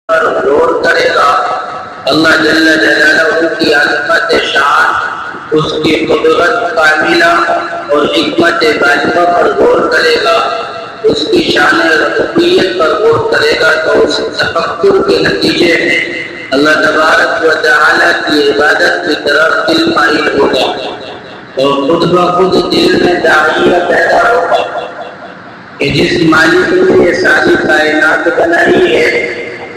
غور کرے گا، اللہ جل جلالہ کی عظمت شان، اس کی قدرت کاملہ اور حکمت بالغہ پر غور کرے گا، اس کی شان ربوبیت پر غور کرے گا، تو اس تفکر کے نتیجے میں اللہ تبارک و تعالی کی عبادت کی طرف دل مائل ہوگا اور خود بخود دل میں داعیہ پیدا ہوگا کہ جس مالک نے یہ ساری کائنات بنائی ہے،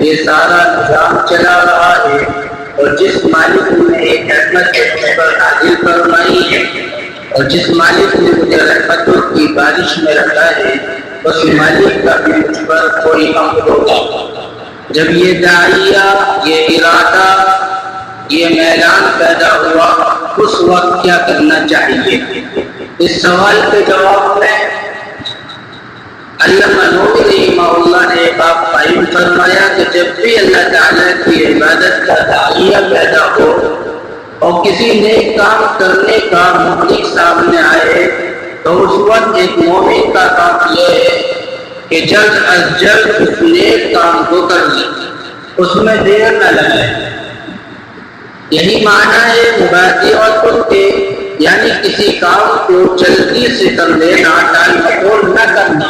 یہ سارا نظام چلا رہا ہے، اور جس مالک نے ایک رحمت مجھ پر نازل فرمائی ہے، اور جس مالک نے مجھے رحمتوں کی بارش میں رکھا ہے، اس مالک کا بھی مجھ پر کوئی حق ہوگا۔ جب یہ داعیہ، یہ ارادہ، یہ میلان پیدا ہوا، اس وقت کیا کرنا چاہیے؟ اس سوال کے جواب میں علامہ نووی رحمہ اللہ نے ایک بات قائم فرمایا کہ جب بھی اللہ تعالیٰ کی عبادت کا داعیہ پیدا ہو اور کسی نیک کام کرنے کا مخلوق سامنے آئے، تو اس وقت ایک مومن کا کام یہ ہے کہ جلد از جلد اس نیک کام کو کر لے، اس میں دیر نہ لگائے۔ یہی معنی ہے مبادرۃ کے، یعنی کسی کام کو جلدی سے کر لینا، ٹال مٹول نہ کرنا،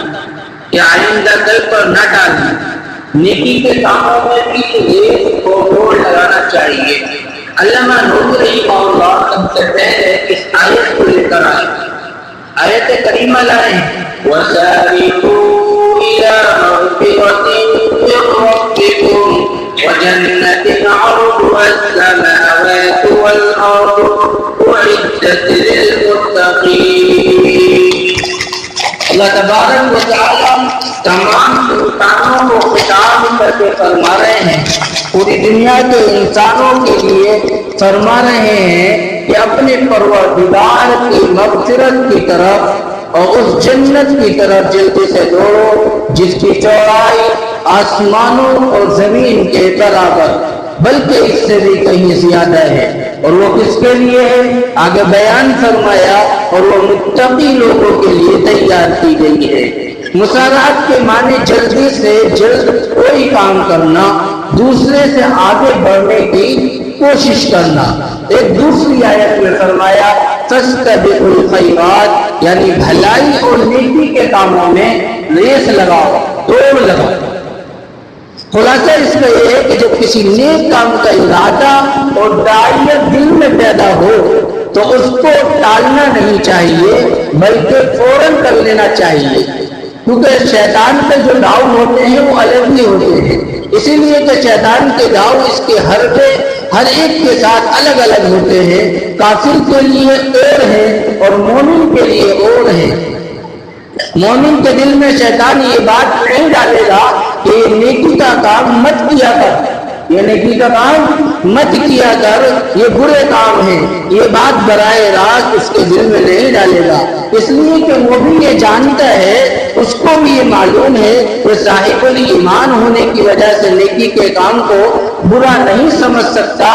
کہ آئندہ کل پر نہ ڈالنا۔ نیکی کے کاموں میں بھی ریس کو دوڑ لگانا چاہیے۔ علامہ نووی رحمہ اللہ سب سے پہلے اس آیت کو لے کر آئے، آیت کریمہ لائے، وَسَارِعُوا إِلَىٰ مَغْفِرَةٍ مِّن رَّبِّكُمْ وَجَنَّةٍ عَرْضُهَا السَّمَاوَاتُ وَالْأَرْضُ أُعِدَّتْ لِلْمُتَّقِينَ۔ اللہ تبارک و تعالیٰ تمام انسانوں کو خطاب کر کے فرما رہے ہیں، پوری دنیا کے انسانوں کے لیے فرما رہے ہیں کہ اپنے پروردگار کی مغفرت کی طرف اور اس جنت کی طرف جلدی سے دوڑو جس کی چوڑائی آسمانوں اور زمین کے برابر، بلکہ اس سے بھی کہیں زیادہ ہے، اور وہ کس کے لیے ہے آگے بیان فرمایا، اور وہ متقی لوگوں کے لیے تیار کی گئی ہے۔ مسارعت کے معنی جلدی سے جلد کوئی کام کرنا، دوسرے سے آگے بڑھنے کی کوشش کرنا۔ ایک دوسری آیت میں فرمایا فاستبقوا الخیرات، یعنی بھلائی اور نیکی کے کاموں میں ریس لگاؤ، دوڑ لگاؤ۔ خلاصہ اس کا یہ ہے کہ جب کسی نیک کام کا ارادہ اور داعیہ دل میں پیدا ہو تو اس کو ٹالنا نہیں چاہیے، بلکہ فوراً کر لینا چاہیے، کیونکہ شیطان کے جو داؤ ہوتے ہیں وہ الگ ہی ہوتے ہیں، اسی لیے کہ شیطان کے داؤ اس کے ہر ایک کے ساتھ الگ الگ ہوتے ہیں۔ کافر کے لیے اور ہے اور مومن کے لیے اور ہے۔ مومن کے دل میں شیطان یہ بات نہیں ڈالے گا کہ یہ نیکی کا کام مت کیا کر، یہ نیکی کا کام مت کیا کر، یہ برے کام ہے، یہ بات براہ راست اس کے دل میں نہیں ڈالے گا، اس لیے کہ وہ بھی یہ جانتا ہے، اس کو بھی یہ معلوم ہے کہ صاحب الایمان ہونے کی وجہ سے نیکی کے کام کو برا نہیں سمجھ سکتا،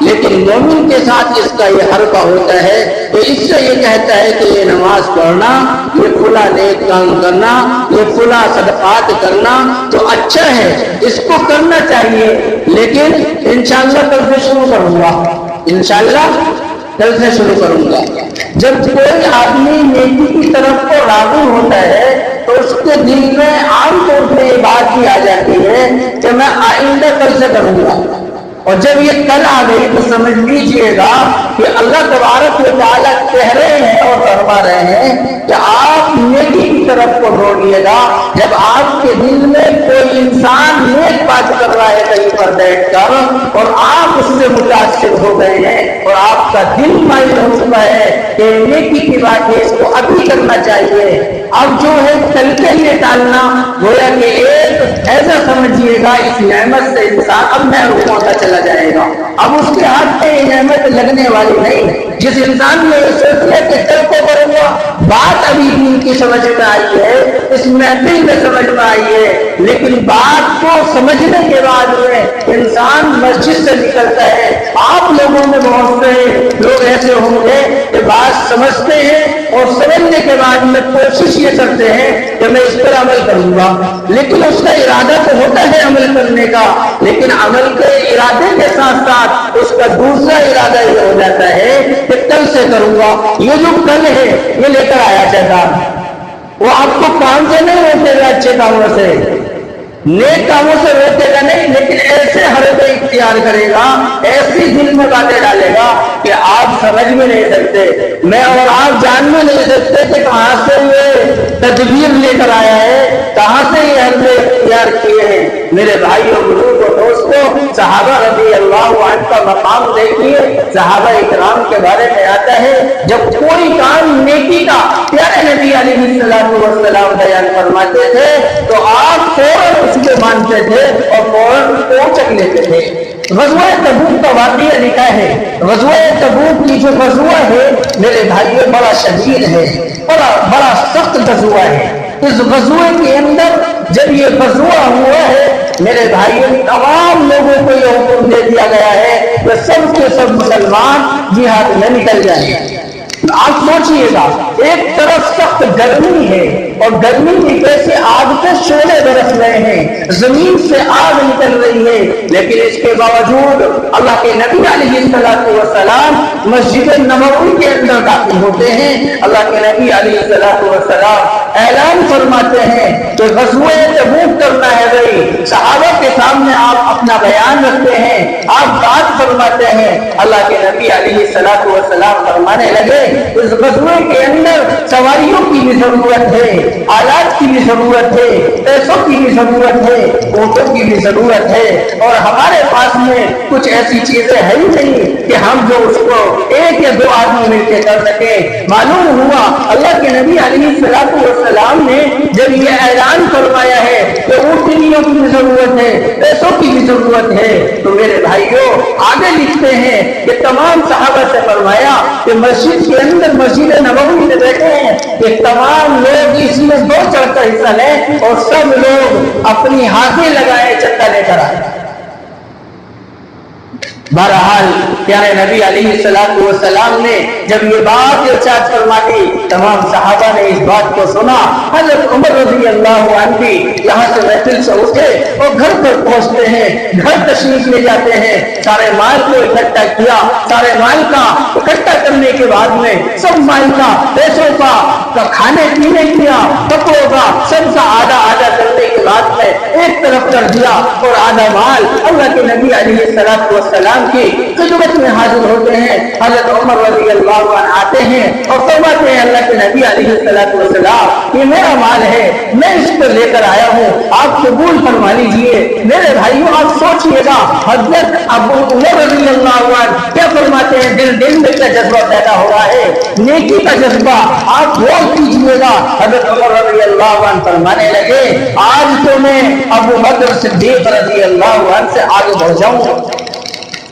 لیکن مومن کے ساتھ اس کا یہ حرکہ ہوتا ہے تو اس سے یہ کہتا ہے کہ یہ نماز پڑھنا، یہ فلاں نیک کام کرنا، یہ فلاں صدقات کرنا تو اچھا ہے، اس کو کرنا چاہیے، لیکن انشاءاللہ کل سے شروع کروں گا، انشاءاللہ کل سے شروع کروں گا۔ جب کوئی آدمی نیکی کی طرف کو راغب ہوتا ہے تو اس کے دل میں عام طور پہ یہ بات بھی آ جاتی ہے کہ میں آئندہ کل سے کروں گا، اور جب یہ کل آ گئی تو سمجھ لیجئے گا کہ اللہ تبارک و تعالیٰ کہہ رہے ہیں اور فرما رہے ہیں کہ آپ نیکی کی طرف کو دوڑیے گا۔ جب آپ کے دل میں کوئی انسان نیک بات کر رہا ہے کہیں پر بیٹھ کر اور آپ اس سے متاثر ہو گئے ہیں اور آپ کا دل مائل ہو چکا ہے کہ نیکی کی بات ہے، اس کو ابھی کرنا چاہیے، اب جو ہے کل کے لیے ٹالنا، گویا کہ ایک ایسا سمجھیے گا اس نعمت سے انسان اب محروم ہوتا چلا جائے گا، اب اس کے ہاتھ میں یہ نعمت لگنے والی نہیں۔ جس انسان نے یہ سوچ لیا کہ کل کو کروں گا، بات ابھی دین کی سمجھ میں آئی ہے، اس محفل میں سمجھ میں آئی ہے، لیکن بات کو سمجھنے کے بعد میں انسان مسجد سے نکلتا ہے۔ آپ لوگوں میں بہت سے لوگ ایسے ہوں گے کہ بات سمجھتے ہیں اور سمجھنے کے بعد میں کوشش یہ کرتے ہیں کہ میں اس پر عمل کروں گا، لیکن اس کا ارادہ تو ہوتا ہے عمل کرنے کا، لیکن عمل کے ارادے کے ساتھ ساتھ اس کا دوسرا ارادہ یہ ہو جاتا ہے کہ کل سے کروں گا، یہ جو کل ہے یہ لے کر آیا شیطان، وہ آپ کو کام سے نہیں روکے گا، اچھے کاموں سے، نیک کاموں سے روکے گا نہیں، لیکن ایسے حرکت اختیار کرے گا، ایسی دل میں باتیں ڈالے گا کہ آپ سمجھ میں نہیں سکتے، میں اور آپ جان میں نہیں سکتے کہ کہاں سے یہ تدبیر لے کر آیا ہے، کہاں سے یہ حرکت اختیار کیے ہیں۔ میرے بھائیوں بزرگوں دوستوں، صحابہ رضی اللہ عنہ کا مقام دیکھیے، صحابہ اکرام کے بارے میں آتا ہے جب کوئی کام نیکی کا پیارے نبی علیہ السلام بیان فرماتے تھے تو آپ فوراً اس کو مانتے تھے اور فوراً پوچھ لیتے تھے۔ غزوہ تبوک کا واقعہ لکھا ہے، غزوہ تبوک کی جو غزوہ ہے میرے بھائیوں بڑا شدید ہے، بڑا سخت غزوہ ہے۔ اس غزوے کے اندر جب یہ غزوہ ہوا ہے میرے بھائیوں تمام لوگوں کو یہ حکم دے دیا گیا ہے کہ سب کے سب مسلمان جہاد میں نکل جائیں۔ آپ سوچئے گا، ایک طرف سخت گرمی ہے اور گرمی کی کیسے آگ کے شعلے برس رہے ہیں، زمین سے آگ نکل رہی ہے، لیکن اس کے باوجود اللہ کے نبی علیہ السلام مسجد نبوی کے اندر داخل ہوتے ہیں۔ اللہ کے نبی علیہ السلام اعلان فرماتے ہیں کہ غزوہ تبوک کرنا ہے بھائی، صحابہ کے سامنے آپ اپنا بیان رکھتے ہیں، آپ بات فرماتے ہیں۔ اللہ کے نبی علیہ السلام فرمانے لگے اس غزوے کے اندر سواریوں کی بھی ضرورت ہے، آلات کی بھی ضرورت ہے، پیسوں کی بھی ضرورت ہے، اونٹوں کی بھی ضرورت ہے، اور ہمارے پاس میں کچھ ایسی چیزیں ہے ہی نہیں کہ ہم جو اس کو ایک یا دو آدمی مل کے کر سکیں۔ معلوم ہوا اللہ کے نبی علیہ السلام نے جب یہ اعلان فرمایا ہے کہ اونٹنیوں کی بھی ضرورت ہے، پیسوں کی بھی ضرورت ہے، تو میرے بھائیوں آگے لکھتے ہیں کہ تمام صحابہ سے فرمایا کہ مسجد کے اندر مسجد نبوی میں بیٹھے ہیں کہ تمام لوگ اس میں دو چڑھ کر حصہ لیں اور سب لوگ اپنی ہاتھیں لگائے چندہ لے کر آئے۔ بہرحال پیارے نبی علیہ السلام نے جب یہ بات ارشاد فرما دی، تمام صحابہ نے اس بات کو سنا۔ حضرت عمر رضی اللہ عنہ بھی یہاں سے محفل سے اٹھے اور گھر پر پہنچتے ہیں، گھر تشریف لے جاتے ہیں، سارے مال کو اکٹھا کیا، سارے مال کا اکٹھا کرنے کے بعد میں سب مال کا، پیسوں کا، کھانے پینے کیا، کپڑوں کا، سب کا آدھا آدھا کرنے کے بعد میں ایک طرف کر دیا اور آدھا مال اللہ کے نبی علیہ السلام کی خدمت میں حاضر ہوتے ہیں۔ حضرت عمر رضی اللہ عنہ آتے ہیں اور فرماتے ہیں اللہ کے نبی علیہ السلام یہ میرا مال ہے، میں اس کو لے کر آیا ہوں، آپ قبول فرما لیجئے۔ میرے بھائیوں آپ سوچئے گا حضرت ابو عمر رضی اللہ عنہ کیا فرماتے ہیں، دل میں کیا جذبہ پیدا ہو رہا ہے، نیکی کا جذبہ، آپ غور کیجئے گا۔ حضرت عمر رضی اللہ عنہ فرمانے لگے آج تو میں ابو بکر صدیق رضی اللہ عنہ سے آگے بڑھ جاؤں گا۔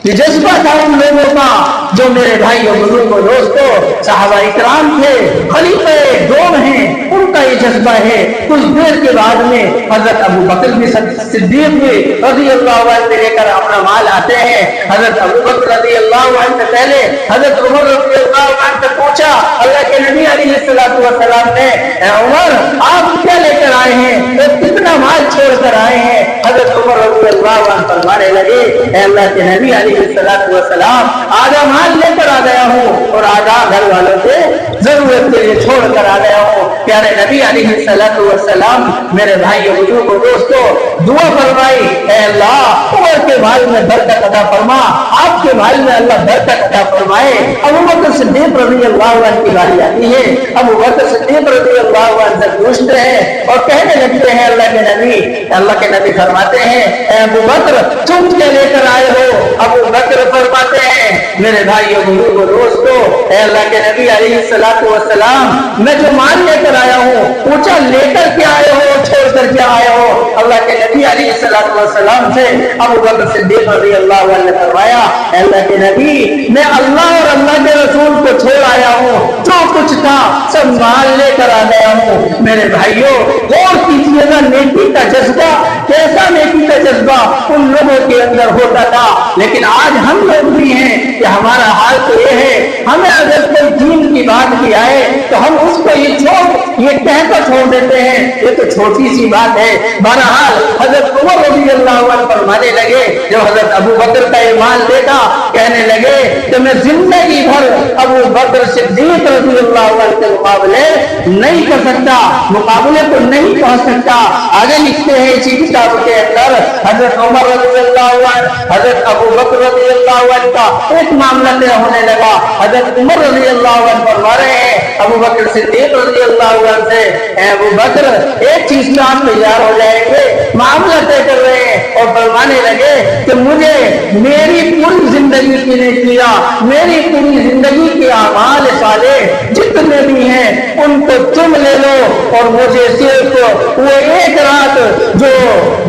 یہ جذبہ تھا ان لوگوں کا جو میرے بھائیوں بزرگوں دوستوں صحابہ اکرام تھے، خلیفہ دوم ہیں، ان کا یہ جذبہ ہے۔ کچھ دیر کے بعد میں حضرت ابو بکر بھی صدیق بھی رضی اللہ عنہ سے لے کر اپنا مال آتے ہیں۔ حضرت ابو بکر رضی اللہ عنہ سے پہلے حضرت عمر رضی اللہ عنہ سے پوچھا اللہ کے نبی علیہ السلام نے، اے عمر آپ کیا لے کر آئے ہیں، کتنا مال چھوڑ کر آئے ہیں؟ حضرت عمر رضی اللہ عنہ فرمانے لگے اے اللہ کے نبی علیہ السلام آدھا مال لے کر آ گیا ہوں اور آدھا گھر والوں سے ضرورت کے لیے چھوڑ کر آ گیا ہوں۔ پیارے نبی علیہ السلام میرے بھائیوں بزرگوں دوستوں دعا فرمائی، اے اللہ عمر کے مال میں برکت عطا فرما، آپ کے مال میں اللہ برکت عطا فرمائے۔ ابو بکر صدیق رضی اللہ عنہ کی باری آتی ہے، ابو بکر صدیق رضی اللہ عنہ سے پوچھتے ہیں اور کہنے لگتے ہیں اللہ کے نبی فرماتے ہیں اے ابو بکر تم کیا لے کر آئے ہو؟ ابو بکر فرماتے ہیں میرے بھائیوں بزرگوں دوستوں اے اللہ کے نبی علیہ السلام میں جو مال لے کر آیا ہوں پوچھا لے کر کیا آئے ہو، چھوڑ کر کیا آئے ہو؟ اللہ کے نبی علیہ السلام سے ابو بکر صدیق رضی اللہ عنہ نے فرمایا اے اللہ کے نبی میں اللہ اور اللہ کے رسول کو چھوڑ آیا ہوں، جو کچھ تھا سب مال لے کر آ گیا ہوں۔ میرے بھائیوں غور کیجیے گا نیکی کا جذبہ کیسا نیکی کا جذبہ جذبہ ان لوگوں کے اندر ہوتا تھا. لیکن آج ہم لوگ بھی ہیں کہ ہمارا حال تو یہ ہے, ہمیں اگر کوئی دین کی بات کی آئے تو ہم اس کو یہ کہہ کر چھوڑ دیتے ہیں یہ تو چھوٹی سی بات ہے. بہرحال حضرت عمر رضی اللہ عنہ فرمانے لگے, جب حضرت ابو بکر کا ایمان دیکھا, کہنے لگے کہ میں زندگی بھر ابو بکر صدیق رضی اللہ عنہ کے مقابلے نہیں کر سکتا, مقابلے کو نہیں پہنچ سکتا. آگے لکھتے ہیں اسی کتاب کے اندر حضرت عمر رضی اللہ عنہ حضرت ابو بکر رضی اللہ عنہ کا ایک معاملہ طے ہونے لگا. حضرت عمر رضی اللہ عنہ فرما رہے ہیں ابو بکر صدیق رضی اللہ عنہ سے, اے ابو بکر ایک چیز میں آپ تیار ہو جائیں گے, معاملہ طے کر رہے ہیں, اور فرمانے لگے کہ مجھے میری پوری زندگی کی نیکیاں, میری پوری زندگی کے اعمال صالح جتنے بھی ہیں ان کو تم لے لو, اور مجھے صرف وہ ایک رات جو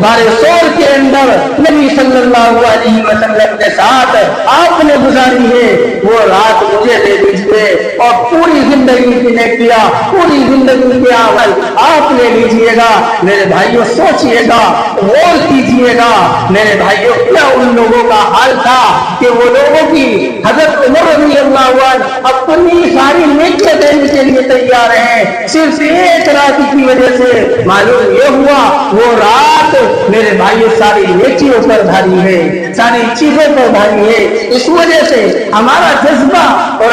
بارے سور کے اندر نبی صلی اللہ علیہ وسلم کے ساتھ آپ نے گزاری ہے وہ رات مجھے دے دیجیے, اور پوری زندگی کی نیکیاں, پوری زندگی کے عمل آپ لے لیجیے گا. میرے بھائیوں سوچئے گا, غور کیجیے گا میرے بھائیوں, کیا ان لوگوں کا حال تھا کہ وہ لوگوں کی حضرت عمر رضی اللہ عنہ اپنی ساری نیکیاں دینے کے لیے تیار ہیں, صرف ایک رات کی وجہ سے معلوم یہ ہوا وہ رات میرے بھائیوں ساری نیکیوں پر بھاری ہے, ساری چیزوں پر بھاری ہے. اس وجہ سے ہمارا جذبہ اور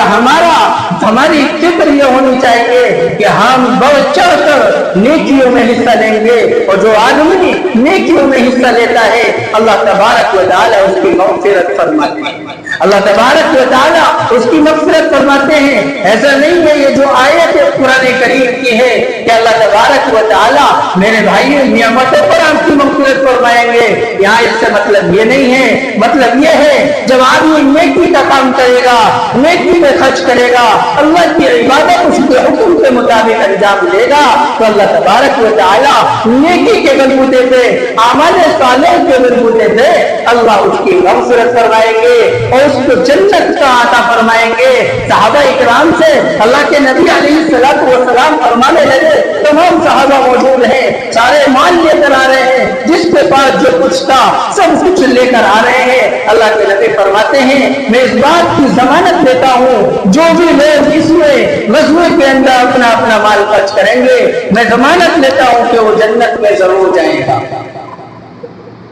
ہماری فکر یہ ہونی چاہیے کہ ہم بڑھ چڑھ کر نیکیوں میں حصہ لیں گے, اور جو آدمی نیکیوں میں حصہ لیتا ہے اللہ تبارک و تعالی اس کی مغفرت فرماتے ہیں, اللہ تبارک و تعالی اس کی مغفرت فرماتے ہیں. ایسا نہیں ہے یہ جو آیت قرآن کریم کی ہے کہ اللہ تبارک و تعالی میرے بھائیوں نعمتوں پر آپ کی مغفرت فرمائیں گے, یہاں اس سے مطلب یہ نہیں ہے. مطلب یہ ہے جب آدمی نیکی کا کام کرے گا, نیکی میں خرچ کرے گا, اللہ کی عبادت اس کے حکم کے مطابق انجام دے گا, تو اللہ تبارک و تعالی نیکی کے بلبوتے پہ, اعمال صالح کے بلبوتے پہ اللہ اس کی مغفرت فرمائیں گے اور اس کو جنت کا عطا فرمائیں گے. صحابہ اکرام سے اللہ کے نبی علیہ الصلوۃ والسلام فرمانے لگے, تمام صحابہ موجود ہیں, سارے مال لے کر آ رہے ہیں, جس کے پاس جو کچھ تھا سب کچھ لے کر آ رہے ہیں. اللہ کے نبی فرماتے ہیں میں اس بات کی ضمانت دیتا ہوں جو بھی لوگ اس غزوے کے اندر اپنا اپنا مال خرچ کریں گے, میں ضمانت لیتا ہوں کہ وہ جنت میں ضرور جائے گا.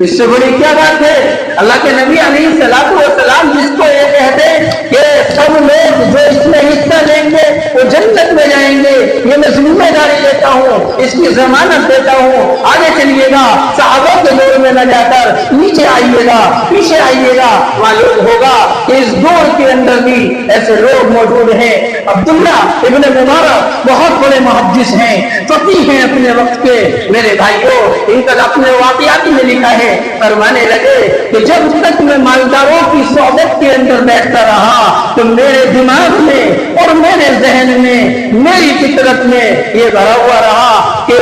اس سے بڑی کیا بات ہے؟ اللہ کے نبی علیہ الصلوۃ والسلام جس کو یہ کہتے کہ سب لوگ جو اس میں حصہ لیں گے وہ جنت میں جائیں گے, یہ میں ذمہ داری لیتا ہوں, اس کی ضمانت دیتا ہوں. آگے چلیے گا, صحابہ کے دور میں نہ جا کر نیچے آئیے گا, پیچھے آئیے گا, معلوم ہوگا کہ اس دور کے اندر بھی ایسے لوگ موجود ہیں. عبداللہ ابن مبارک بہت بڑے محدث ہیں, فقیہ ہیں اپنے وقت کے. میرے بھائیوں ان کا اپنے واقعات میں لکھا ہے, فرمانے لگے کہ جب تک میں مالداروں کی صحبت کے اندر بیٹھتا رہا تو میرے دماغ میں اور میرے ذہن میں, میری فطرت میں یہ بھرا ہوا رہا کہ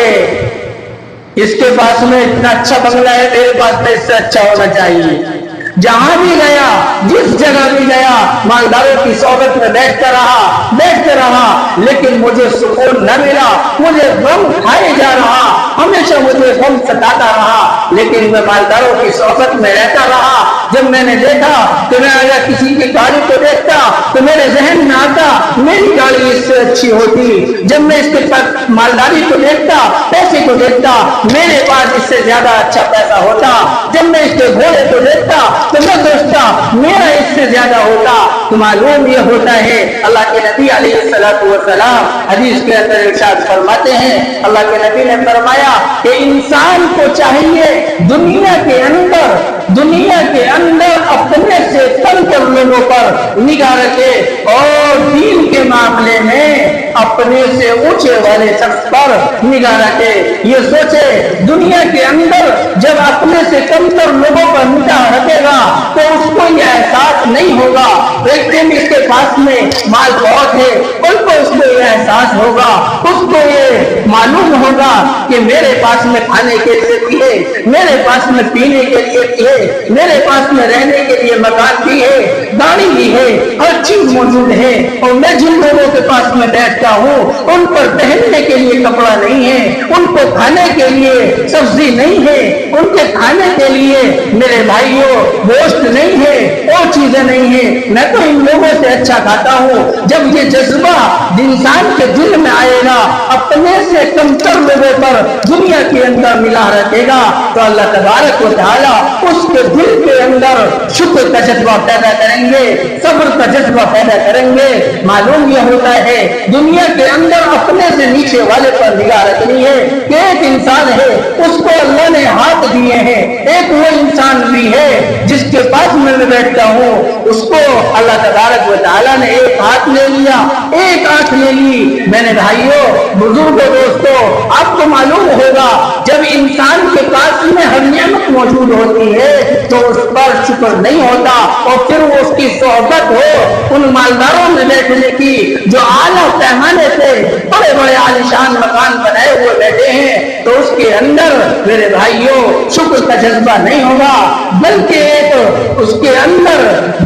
اس کے پاس میں اتنا اچھا بنگلہ ہے, میرے پاس میں اس سے اچھا ہونا چاہیے. جہاں بھی گیا, جس جگہ بھی گیا, مالداروں کی صحبت میں بیٹھتا رہا, لیکن مجھے سکون نہ ملا, مجھے غم کھائے جا رہا, ہمیشہ مجھے غم ستاتا رہا, لیکن میں مالداروں کی صحبت میں رہتا رہا. جب میں نے دیکھا کہ میں اگر کسی کی گاڑی کو دیکھتا تو میرے ذہن میں آتا میری گاڑی اس سے اچھی ہوتی. جب میں اس کے پاس مالداری کو دیکھتا, پیسے کو دیکھتا, میرے پاس اس سے زیادہ اچھا پیسہ ہوتا. جب میں اس کے گھوڑے کو دیکھتا تو میں سوچتا میرا اس سے زیادہ ہوتا. تو معلوم یہ ہوتا ہے اللہ کے نبی علیہ الصلوۃ والسلام حدیث کے اندر ارشاد فرماتے ہیں, اللہ کے نبی نے فرمایا کہ انسان کو چاہیے دنیا کے اندر اپنے سے کم تر لوگوں پر نگاہ رکھے, اور دین کے معاملے میں اپنے سے اونچے والے شخص پر نگاہ رکھے. یہ سوچے دنیا کے اندر جب اپنے سے کم تر لوگوں پر نگاہ رکھے گا تو اس کو یہ احساس نہیں ہوگا دیکھتے بھی اس کے پاس میں مال بہت ہے, ان کو اس کو یہ احساس ہوگا, اس کو یہ معلوم ہوگا کہ میرے پاس میں کھانے کے لیے بھی ہے, میرے پاس میں پینے کے لیے بھی ہے, میرے پاس میں رہنے کے لیے مکان بھی ہے, گاڑی بھی ہے, ہر چیز موجود ہے, اور میں جن لوگوں کے پاس میں بیٹھتا ہوں ان پر پہننے کے لیے کپڑا نہیں ہے, ان کو کھانے کے لیے سبزی نہیں ہے, ان کے کھانے کے لیے میرے بھائیوں گوشت نہیں ہے, اور چیزیں نہیں ہیں, میں تو ان لوگوں سے اچھا کھاتا ہوں. جب یہ جذبہ انسان کے دل میں آئے گا, اپنے سے کمتر لوگوں پر دنیا کے اندر ملا رکھے گا, تو اللہ تبارک و تعالیٰ اس کے دل کے اندر شکر کا جذبہ پیدا کریں گے, صبر کا جذبہ پیدا کریں گے. معلوم یہ ہوتا ہے دنیا کے اندر اپنے سے نیچے والے پر نگاہ رکھنی ہے کہ ایک انسان ہے, اس کو اللہ نے ہاتھ دیے ہیں, ایک وہ انسان بھی ہے جس کے پاس میں بیٹھتا ہوں, اس کو اللہ تبارک و تعالیٰ نے ایک ہاتھ لے لیا, ایک آنکھ لے لی. میں نے بھائیوں, بزرگوں, دوستوں, آپ کو معلوم ہوگا جب انسان کے پاس میں ہر نعمت موجود ہوتی ہے تو اس پر شکر نہیں ہوتا, اور پھر وہ اس کی صحبت ہو ان مالداروں میں بیٹھنے کی جو اعلیٰ پیمانے سے بڑے بڑے عالیشان مکان بنائے ہوئے بیٹھے ہیں, تو اس کے اندر میرے بھائیوں شکر کا جذبہ نہیں ہوگا, بلکہ ایک اس کے اندر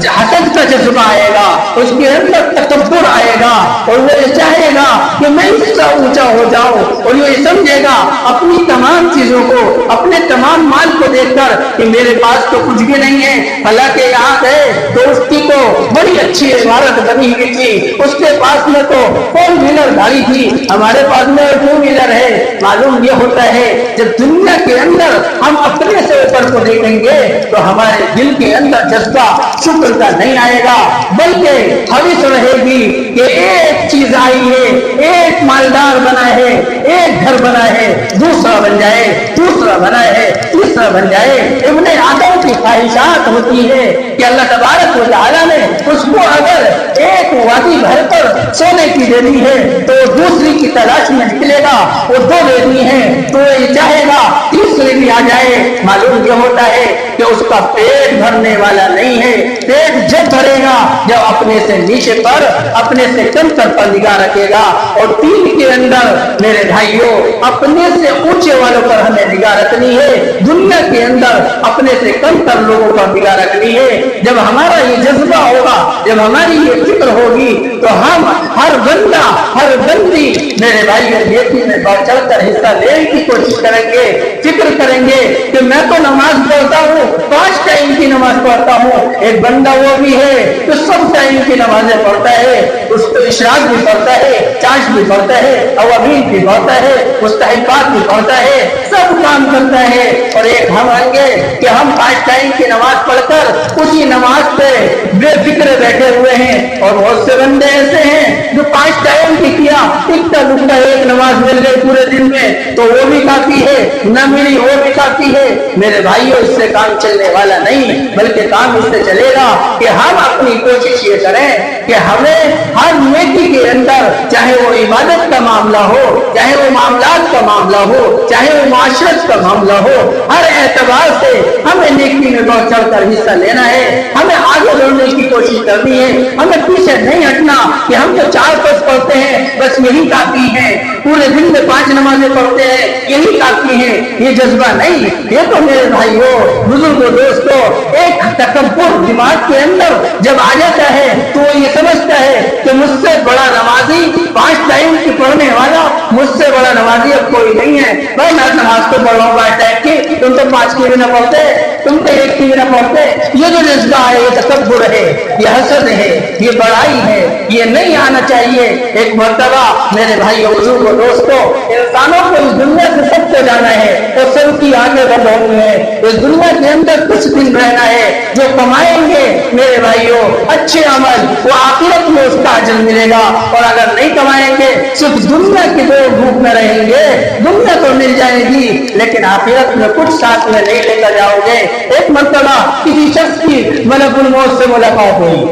حسد کا جذبہ آئے گا, اس کے اندر تکبر آئے گا, اور وہ یہ چاہے گا کہ میں اس سے اونچا ہو جاؤں, اور یہ سمجھے گا اپنی تمام چیزوں کو, اپنے تمام مال کو دیکھ کر کہ میرے پاس تو کچھ بھی نہیں ہے, حالانکہ یہاں گئے تو اس کی تو بڑی اچھی عمارت بنی ہوئی تھی, اس کے پاس میں تو 4 ویلر گاڑی تھی, ہمارے پاس میں 2 ویلر ہے. معلوم یہ ہوتا ہے جب دنیا کے اندر ہم اپنے سے اوپر کو دیکھیں گے تو ہمارے دل کے اندر جذبہ شکر کا نہیں آئے گا, بلکہ خواہش رہے گی کہ ایک چیز آئی ہے, ایک مالدار بنا ہے, ایک گھر بنا ہے, دوسرا بن جائے, دوسرا بنا ہے, تیسرا بن جائے. ابن آدم کی خواہشات ہوتی ہے کہ اللہ تبارک و تعالیٰ نے اس کو اگر ایک وادی بھر پر سونے کی دینی ہے تو دوسری کی تلاش میں نکلے گا, وہ 2 دینی ہے تو یہ چاہے گا تیسری بھی آ جائے. معلوم یہ ہوتا ہے کہ اس کا پیٹ بھرنے والا نہیں ہے, پیٹ جب بھرے گا جب اپنے سے نیچے پر, اپنے سے کم پر نگاہ رکھے گا. اور 3 کے اندر میرے بھائیوں اپنے سے اونچے والوں پر ہمیں نگاہ رکھنی ہے, دنیا کے اندر اپنے سے کم تر لوگوں پر نگاہ رکھنی ہے. جب ہمارا یہ جذبہ ہوگا, جب ہماری یہ فکر ہوگی, تو ہم ہر بندہ, ہر بندی میرے بھائی نیکی میں بڑھ چڑھ کر حصہ لینے کی کوشش کریں گے, فکر کریں گے کہ میں تو نماز پڑھتا ہوں, 5 ٹائم کی نماز پڑھتا ہوں. ایک بندہ وہ بھی ہے تو سب ٹائم کی نمازیں پڑھتا ہے, اس کو اشراق بھی پڑھتا ہے, چاش بھی پڑھتا ہے, اوابین بھی پڑھتا ہے, مستحبات بھی پڑھتا ہے, سب کام کرتا ہے. اور ایک ہم آئیں گے کہ ہم 5 ٹائم کی نماز پڑھ کر اسی نماز پہ بے فکر بیٹھے ہوئے ہیں, اور بہت سے بندے ایسے ہیں جو 5 ٹائم کی کیا, ٹکتا ٹکتا ایک نماز مل گئی پورے دن میں تو وہ بھی کافی ہے, نہ ملی وہ بھی کافی ہے. میرے بھائیوں اس سے کام چلنے والا نہیں, بلکہ کام اس سے چلے گا کہ ہم اپنی کوشش یہ کریں کہ ہمیں ہر نیکی کے اندر, چاہے وہ عبادت کا معاملہ ہو, چاہے وہ معاملات کا معاملہ ہو, چاہے وہ معاشرت کا معاملہ ہو, ہر اعتبار سے ہمیں نیکی میں بڑھ چڑھ کر حصہ لینا ہے, ہمیں آگے بڑھنے کی کوشش کرنی ہے, ہمیں پیچھے نہیں ہٹنا کہ ہم تو 4 فرض پڑھتے ہیں بس یہی کافی ہے, پورے دن میں 5 نمازیں پڑھتے ہیں یہی کافی ہے. یہ جذبہ نہیں, یہ تو میرے بھائیوں, بزرگوں, دوستوں, ایک تکبر دماغ کے اندر جب آ جاتا ہے تو وہ یہ سمجھتا ہے کہ مجھ سے بڑا نمازی, 5 ٹائم کی پڑھنے والا, مجھ سے بڑا نمازی اب کوئی نہیں ہے. بھائی میں نماز تو پڑھ رہا ہوں 5 ٹائم کی, تم تو 5 کی بھی نہ پڑھتے, تم تو 1 کی بھی نہ پڑھتے. یہ جو جذبہ ہے یہ تکبر ہے, یہ حسد ہے, یہ بڑائی ہے, یہ نہیں آنا چاہیے. ایک مرتبہ میرے بھائیوں, بزرگوں, دوستوں, انسانوں کو اس دنیا سے سب کو جانا ہے اور سب کی آنکھیں بند ہونی ہے. اس دنیا کے اندر کچھ دن رہنا ہے, جو کمائیں گے میرے بھائیوں اچھے عمل, وہ آخرت میں اس کا اجر ملے گا. اور اگر نہیں کمائیں گے, صرف دنیا کی دو بھوک میں رہیں گے, دنیا تو مل جائے گی لیکن آخرت میں کچھ ساتھ میں نہیں لے کر جاؤ گے. ایک مرتبہ کسی شخص کی ملک الموت سے ملاقات ہوئی.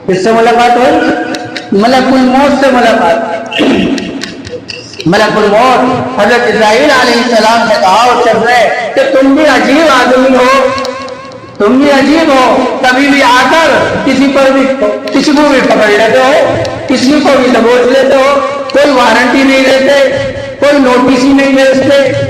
کس سے ملاقات ہوئی؟ ملک الموت سے ملاقات. ملک الموت حضرت اسرائیل علیہ السلام سے کہا اور چل رہے کہ تم بھی عجیب آدمی ہو, تم بھی عجیب ہو, کبھی بھی آ کر کسی کو بھی پکڑ لیتے ہو, کسی کو بھی دبوچ لیتے ہو, کوئی وارنٹی نہیں دیتے, کوئی نوٹس ہی نہیں بھیجتے.